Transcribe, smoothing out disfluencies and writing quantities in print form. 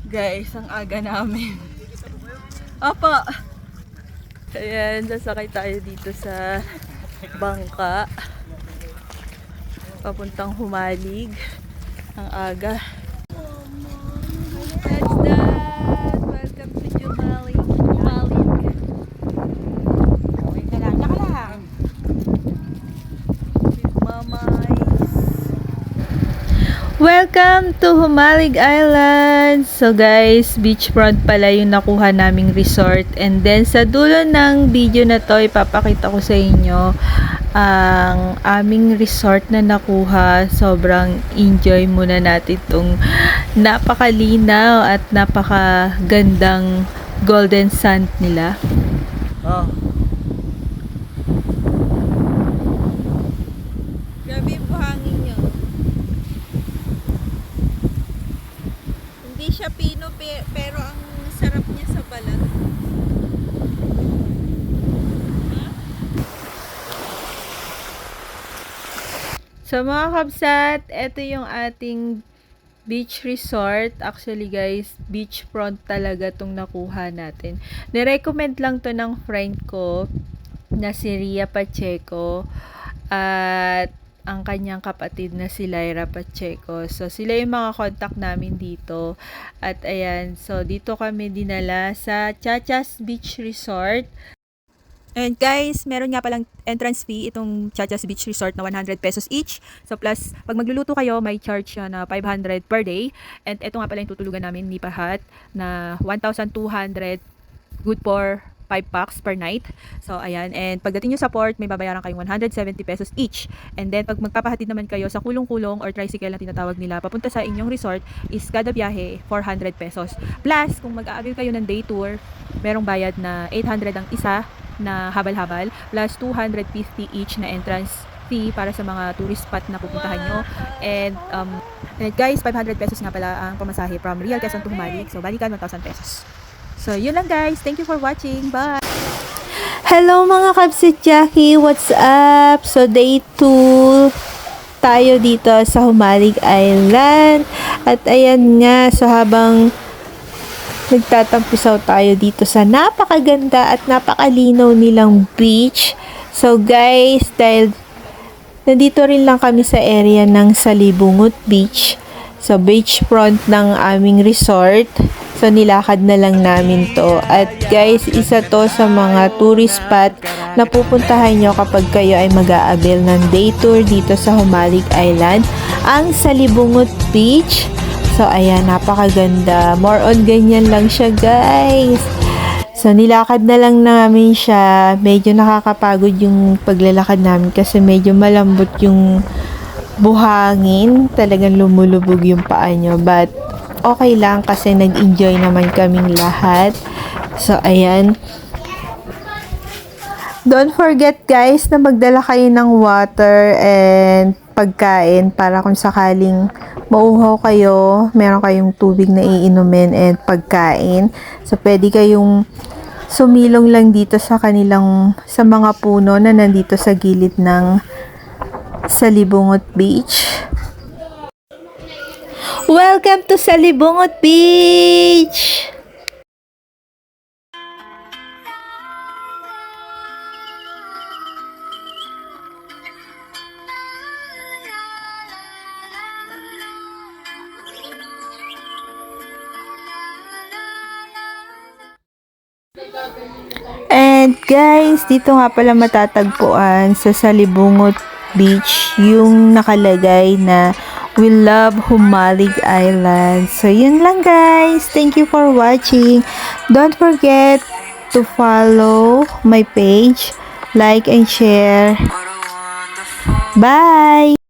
Guys, ang aga namin. Apa! Ayan, sasakay tayo dito sa bangka. Papuntang Humalig. Ang aga. That's that! Welcome to Humalig. Okay ka lang, naka lang. With Mamay. Welcome to Humalig Island! So guys, beachfront pala yung nakuha naming resort. And then sa dulo ng video na to, ipapakita ko sa inyo ang aming resort na nakuha. Sobrang enjoy muna natin itong napakalinaw at napakagandang golden sand nila. Oh. Grabe yung buhangin nyo. Hindi siya pino pero ang sarap niya sa balat. So mga kabsat, ito yung ating beach resort. Actually guys, beachfront talaga tong nakuha natin. Nirecommend lang to ng friend ko na si Ria Pacheco at ang kanyang kapatid na si Lyra Pacheco. So sila yung mga contact namin dito. At ayan, so dito kami dinala sa Chachas Beach Resort. And guys, meron nga palang entrance fee itong Chachas Beach Resort na 100 pesos each. So plus, pag magluluto kayo, may charge siya na 500 per day. And ito nga pala yung tutulugan namin ni Pahat na 1,200, good for 5 packs per night. So ayan, and pagdating nyo sa port, may babayaran kayong 170 pesos each. And then pag magpapahatid naman kayo sa kulong-kulong or tricycle na tinatawag nila, papunta sa inyong resort is kada biyahe 400 pesos. Plus, kung mag-a-avail kayo ng day tour, merong bayad na 800 ang isa na habal-habal plus 250 each na entrance fee para sa mga tourist spot na pupuntahan nyo. And guys, 500 pesos nga pala ang pamasahe from Real Quezon to Humalig. So balikan 1,000 pesos. So yun lang guys. Thank you for watching. Bye! Hello mga Kabsit Jackie! What's up? So day 2 tayo dito sa Humalig Island. At ayan nga, so habang nagtatampisaw tayo dito sa napakaganda at napakalinaw nilang beach. So guys, dahil nandito rin lang kami sa area ng Salibungot Beach, so beachfront ng aming resort, so nilakad na lang namin to. At guys, isa to sa mga tourist spot na pupuntahan nyo kapag kayo ay mag-a-avail ng day tour dito sa Humalig Island, ang Salibungot Beach. So, ayan, napakaganda. More on ganyan lang siya, guys. So, nilakad na lang namin siya. Medyo nakakapagod yung paglalakad namin kasi medyo malambot yung buhangin. Talagang lumulubog yung paa nyo. But, okay lang kasi nag-enjoy naman kaming lahat. So, ayan. Don't forget, guys, na magdala kayo ng water and pagkain para kung sakaling mauhaw kayo, meron kayong tubig na iinumin and pagkain. So, pwede kayong sumilong lang dito sa sa mga puno na nandito sa gilid ng Salibungot Beach. Welcome to Salibungot Beach! And guys, dito nga pala matatagpuan sa Salibungot Beach yung nakalagay na We Love Humalig Island. So yun lang guys. Thank you for watching. Don't forget to follow my page, like and share. Bye!